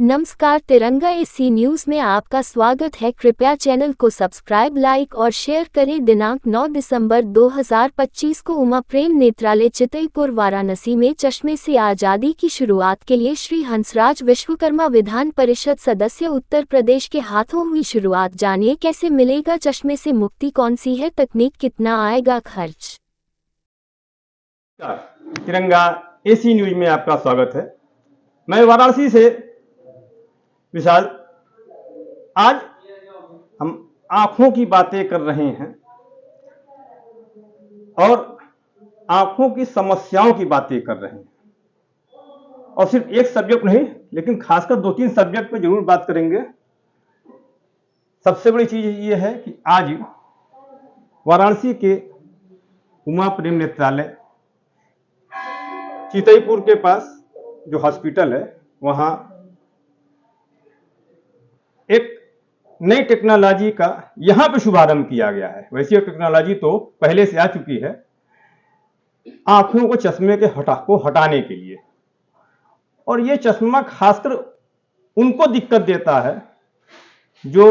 नमस्कार, तिरंगा AC news में आपका स्वागत है। कृपया चैनल को सब्सक्राइब, लाइक और शेयर करें। दिनांक 9 दिसंबर 2025 को उमा प्रेम नेत्रालय चितईपुर वाराणसी में चश्मे से आज़ादी की शुरुआत के लिए श्री हंसराज विश्वकर्मा विधान परिषद सदस्य उत्तर प्रदेश के हाथों हुई शुरुआत। जानिए कैसे मिलेगा चश्मे से मुक्ति, कौन सी है तकनीक, कितना आएगा खर्च। तिरंगा एसी न्यूज में आपका स्वागत है। मैं वाराणसी से विशाल। आज हम आंखों की बातें कर रहे हैं और आंखों की समस्याओं की बातें कर रहे हैं, और सिर्फ एक सब्जेक्ट नहीं, लेकिन खासकर 2-3 सब्जेक्ट पे जरूर बात करेंगे। सबसे बड़ी चीज ये है कि आज वाराणसी के उमा प्रेम नेत्रालय चितईपुर के पास जो हॉस्पिटल है, वहां एक नई टेक्नोलॉजी का यहां पे शुभारंभ किया गया है। वैसे ये टेक्नोलॉजी तो पहले से आ चुकी है, आंखों को चश्मे के हटाने के लिए। और ये चश्मा खासकर उनको दिक्कत देता है जो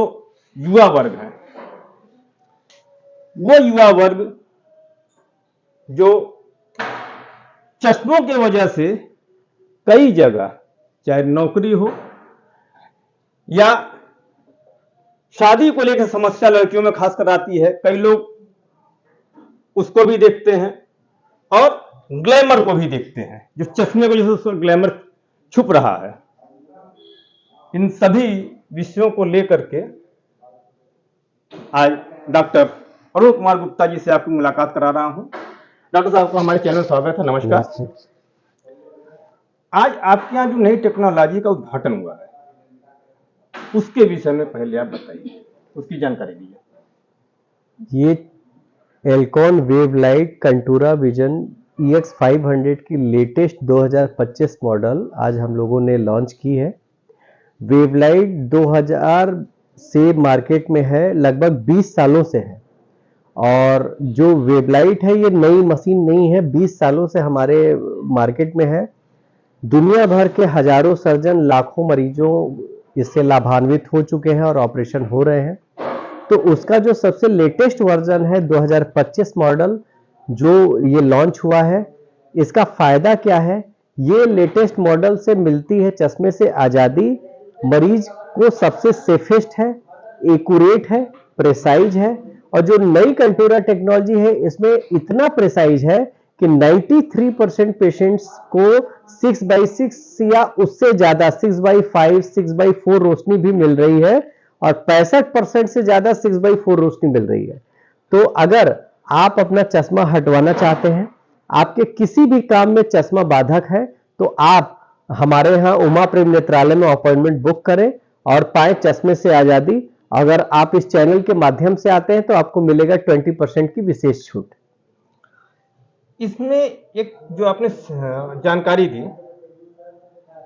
युवा वर्ग है। वो युवा वर्ग जो चश्मों की वजह से कई जगह, चाहे नौकरी हो या शादी को लेकर समस्या लड़कियों में खासकर आती है, कई लोग उसको भी देखते हैं और ग्लैमर को भी देखते हैं, जो चश्मे को जैसे उसका ग्लैमर छुप रहा है। इन सभी विषयों को लेकर के आज डॉक्टर अरुण कुमार गुप्ता जी से आपकी मुलाकात करा रहा हूं। डॉक्टर साहब को हमारे चैनल में स्वागत है। नमस्कार। आज आपके यहाँ जो नई टेक्नोलॉजी का उद्घाटन हुआ है, उसके विषय में पहले आप बताइए, उसकी जानकारी दीजिए। ये Alcon wave light Contoura vision EX 500 की लेटेस्ट 2025 मॉडल आज हम लोगों ने लॉन्च की है। वेव लाइट 2000 से मार्केट में है, लगभग 20 सालों से है। और जो वेव लाइट है ये नई मशीन नहीं है, 20 सालों से हमारे मार्केट में है। दुनिया भर के हजारों सर्जन, लाखों मरीजों इससे लाभान्वित हो चुके हैं और ऑपरेशन हो रहे हैं। तो उसका जो सबसे लेटेस्ट वर्जन है 2025 मॉडल जो ये लॉन्च हुआ है, इसका फायदा क्या है? ये लेटेस्ट मॉडल से मिलती है चश्मे से आज़ादी। मरीज को सबसे सेफेस्ट है, एक्यूरेट है, प्रेसाइज है। और जो नई कंटूरा टेक्नोलॉजी है, इसमें इतना प्रेसाइज है कि 93% पेशेंट्स को 6/6 या उससे ज्यादा 6/5, 6/4 रोशनी भी मिल रही है, और 65% से ज्यादा 6/4 रोशनी मिल रही है। तो अगर आप अपना चश्मा हटवाना चाहते हैं, आपके किसी भी काम में चश्मा बाधक है, तो आप हमारे यहाँ उमा प्रेम नेत्रालय में अपॉइंटमेंट बुक करें और पाए चश्मे से आजादी। अगर आप इस चैनल के माध्यम से आते हैं तो आपको मिलेगा 20% की विशेष छूट। इसमें एक जो आपने जानकारी दी,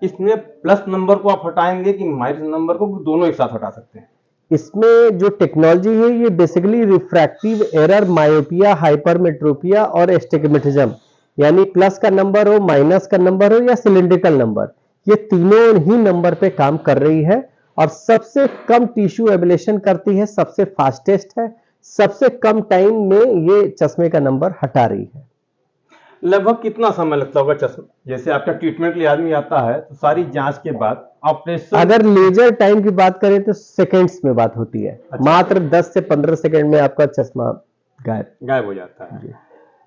इसमें प्लस नंबर को आप हटाएंगे कि माइनस नंबर को, दोनों एक साथ हटा सकते हैं? इसमें जो टेक्नोलॉजी है ये basically refractive error, myopia, hypermetropia और एस्टिग्मेटिज्म, यानी प्लस का नंबर हो, माइनस का नंबर हो या सिलिंड्रिकल नंबर, ये तीनों ही नंबर पे काम कर रही है। और सबसे कम टिश्यू एब्लेशन करती है, सबसे फास्टेस्ट है, सबसे कम टाइम में ये चश्मे का नंबर हटा रही है। लगभग कितना समय लगता होगा चश्मा? जैसे आपका ट्रीटमेंट के लिए आदमी आता है तो सारी जांच के बाद ऑपरेशन, अगर लेजर टाइम की बात करें तो सेकंड्स में बात होती है। अच्छा। मात्र 10 से 15 सेकंड में आपका चश्मा गायब हो जाता है।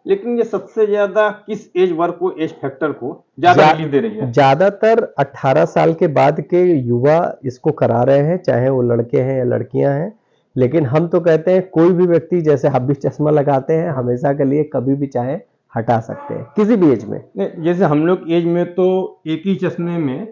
लेकिन ये सबसे ज्यादा किस एज वर्ग को, एज फैक्टर को ज्यादा रिलीफ दे रही है? ज्यादातर 18 साल के बाद के युवा इसको करा रहे हैं, चाहे वो लड़के हैं या लड़कियां हैं। लेकिन हम तो कहते हैं कोई भी व्यक्ति, जैसे हम भी चश्मा लगाते हैं, हमेशा के लिए कभी भी चाहे हटा सकते हैं, किसी भी एज में। जैसे हम लोग एज में तो एक ही चश्मे में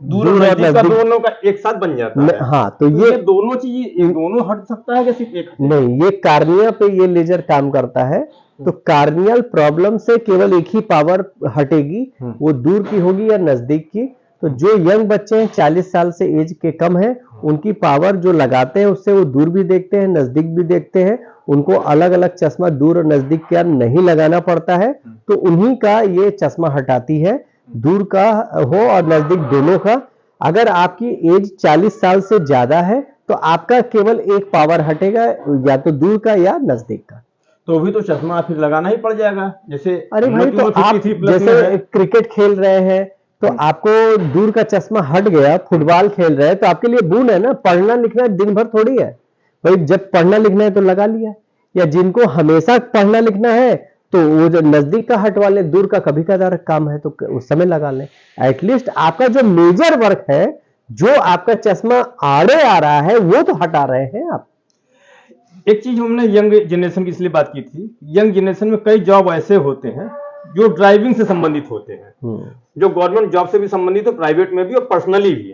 दूर और नजदीक का दोनों का एक साथ बन जाता है। हाँ, तो ये दोनों चीज, दोनों हट सकता है क्या सिर्फ एक? नहीं, ये कार्निया पे ये लेजर काम करता है। तो कार्नियल प्रॉब्लम से केवल एक ही पावर हटेगी, वो दूर की होगी या नजदीक की। तो जो यंग बच्चे हैं, 40 साल से एज के कम है, उनकी पावर जो लगाते हैं उससे वो दूर भी देखते हैं, नजदीक भी देखते हैं। उनको अलग अलग चश्मा दूर और नजदीक का नहीं लगाना पड़ता है, तो उन्हीं का ये चश्मा हटाती है, दूर का हो और नजदीक दोनों का। अगर आपकी एज 40 साल से ज्यादा है तो आपका केवल एक पावर हटेगा, या तो दूर का या नजदीक का। तो भी तो चश्मा फिर लगाना ही पड़ जाएगा। जैसे अरे हम भाई, लोग की तो उम्र आप 53 प्लस में जैसे है। क्रिकेट खेल रहे हैं तो आपको दूर का चश्मा हट गया, फुटबॉल खेल रहे हैं तो आपके लिए बून है ना, पढ़ना लिखना दिन भर थोड़ी है भाई, जब पढ़ना लिखना है तो लगा लिया। या जिनको हमेशा पढ़ना लिखना है तो वो जो नजदीक का हट वाले, दूर का कभी कदार काम है तो उस समय लगा लें। एटलीस्ट आपका जो मेजर वर्क है, जो आपका चश्मा आड़े आ रहा है वो तो हटा रहे हैं आप। एक चीज हमने यंग जनरेशन की इसलिए बात की थी, यंग जनरेशन में कई जॉब ऐसे होते हैं जो ड्राइविंग से संबंधित होते हैं, जो गवर्नमेंट जॉब से भी संबंधित है, प्राइवेट में भी और पर्सनली भी।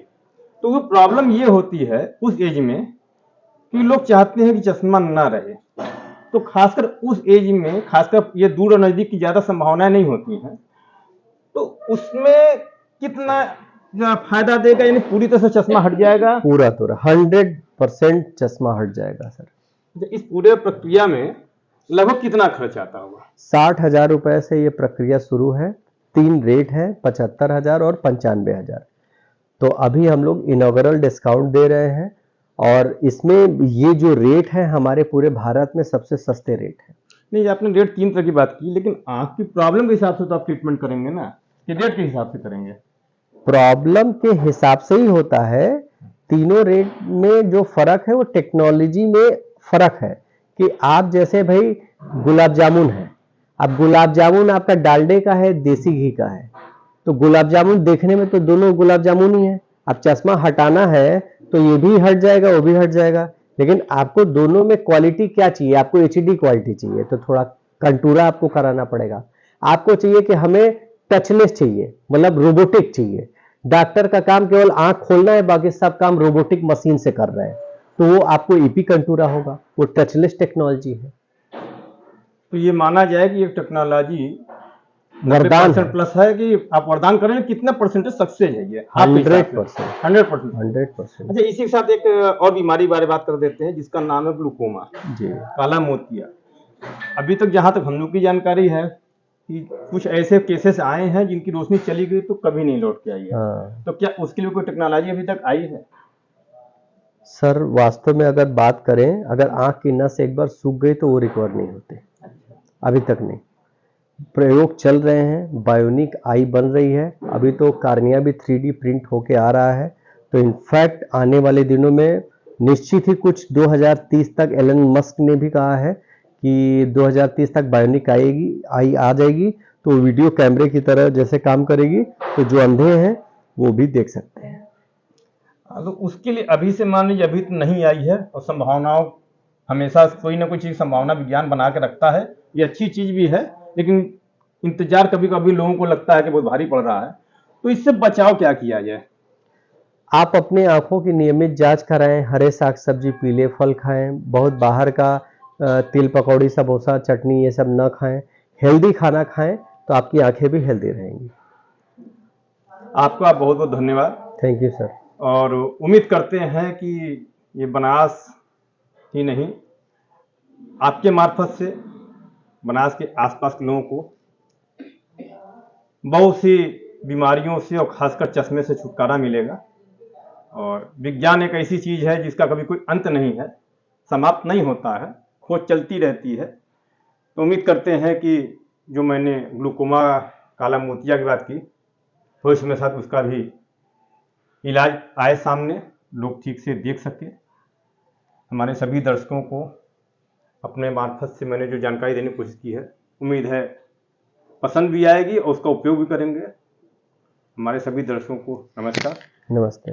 तो वो प्रॉब्लम ये होती है उस एज में कि लोग चाहते हैं कि चश्मा ना रहे। तो खासकर उस एज में, खासकर ये दूर और नजदीक की ज्यादा संभावनाएं नहीं होती हैं, तो उसमें कितना फायदा देगा, यानी पूरी तरह से चश्मा हट जाएगा? पूरा 100% चश्मा हट जाएगा सर। इस पूरे प्रक्रिया में लगभग कितना खर्च आता होगा? 60,000 रुपए से ये प्रक्रिया शुरू है। 3 रेट है, 75,000 और 95,000। तो अभी हम लोग इनॉग्रल डिस्काउंट दे रहे हैं और इसमें ये जो रेट है हमारे पूरे भारत में सबसे सस्ते रेट है। नहीं, आपने रेट 3 तरह की बात की, लेकिन आंख की प्रॉब्लम के हिसाब से तो आप ट्रीटमेंट करेंगे ना, कि रेट के हिसाब से करेंगे? प्रॉब्लम के हिसाब से ही होता है। तीनों रेट में जो फर्क है वो टेक्नोलॉजी में फर्क है। कि आप जैसे भाई गुलाब जामुन है, अब गुलाब जामुन आपका डालडे का है, देसी घी का है, तो गुलाब जामुन देखने में तो दोनों गुलाब जामुन ही है। अब चश्मा हटाना है तो ये भी हट जाएगा, वो भी हट जाएगा, लेकिन आपको दोनों में क्वालिटी क्या चाहिए? आपको एचडी क्वालिटी चाहिए तो थोड़ा कंटूरा आपको कराना पड़ेगा। आपको चाहिए कि हमें टचलेस चाहिए, मतलब रोबोटिक चाहिए। डॉक्टर का काम केवल आंख खोलना है, बाकी सब काम रोबोटिक मशीन से कर रहे हैं, तो वो आपको ईपी कंटूरा होगा, वो टचलेस टेक्नोलॉजी है। तो ये माना जाए कि ये टेक्नोलॉजी वरदान 90% प्लस है कि आप वरदान करें, कितना परसेंटेज सक्सेस है ये? 100%। 100%। 100%। अच्छा, इसी के साथ एक और बीमारी बारे बात कर देते हैं जिसका नाम है ग्लूकोमा, जी। काला मोतिया। अभी तक जहां तक हम लोग की जानकारी है कि कुछ ऐसे केसेस आए हैं जिनकी रोशनी चली गई तो कभी नहीं लौट के आई है। हाँ। तो क्या उसके लिए कोई टेक्नोलॉजी अभी तक आई है? सर वास्तव में अगर बात करें, अगर आंख की नस एक बार सूख गई तो वो रिकवर नहीं होते, अभी तक नहीं। प्रयोग चल रहे हैं, बायोनिक आई बन रही है, अभी तो कार्निया भी 3D प्रिंट होके आ रहा है। तो इनफैक्ट आने वाले दिनों में निश्चित ही कुछ 2030 तक एलन मस्क ने भी कहा है कि 2030 तक बायोनिक आई आ जाएगी, तो वीडियो कैमरे की तरह जैसे काम करेगी, तो जो अंधे हैं वो भी देख सकते हैं। तो उसके लिए अभी से मान लीजिए अभी तो नहीं आई है, और संभावनाओं हमेशा कोई ना कोई चीज संभावना विज्ञान बना के रखता है, ये अच्छी चीज भी है, लेकिन इंतजार कभी कभी लोगों को लगता है कि बहुत भारी पड़ रहा है। तो इससे बचाव क्या किया जाए? आप अपने आंखों की नियमित जांच कराएं, हरे साग सब्जी पीले फल खाएं, बहुत बाहर का तिल पकौड़ी समोसा चटनी ये सब न खाएं, हेल्दी खाना खाएं, तो आपकी आंखें भी हेल्दी रहेंगी। आपका बहुत बहुत धन्यवाद। Thank you sir. और उम्मीद करते हैं कि ये बनास ही नहीं, आपके मार्फत से बनास के आसपास के लोगों को बहुत सी बीमारियों से और खासकर चश्मे से छुटकारा मिलेगा। और विज्ञान एक ऐसी चीज है जिसका कभी कोई अंत नहीं है, समाप्त नहीं होता है, खोज चलती रहती है। तो उम्मीद करते हैं कि जो मैंने ग्लूकोमा काला मोतिया की बात की, भविष्य में साथ उसका भी इलाज आए सामने, लोग ठीक से देख सकें। हमारे सभी दर्शकों को अपने मार्फत से मैंने जो जानकारी देने की कोशिश की है, उम्मीद है पसंद भी आएगी और उसका उपयोग भी करेंगे। हमारे सभी दर्शकों को नमस्कार। नमस्ते।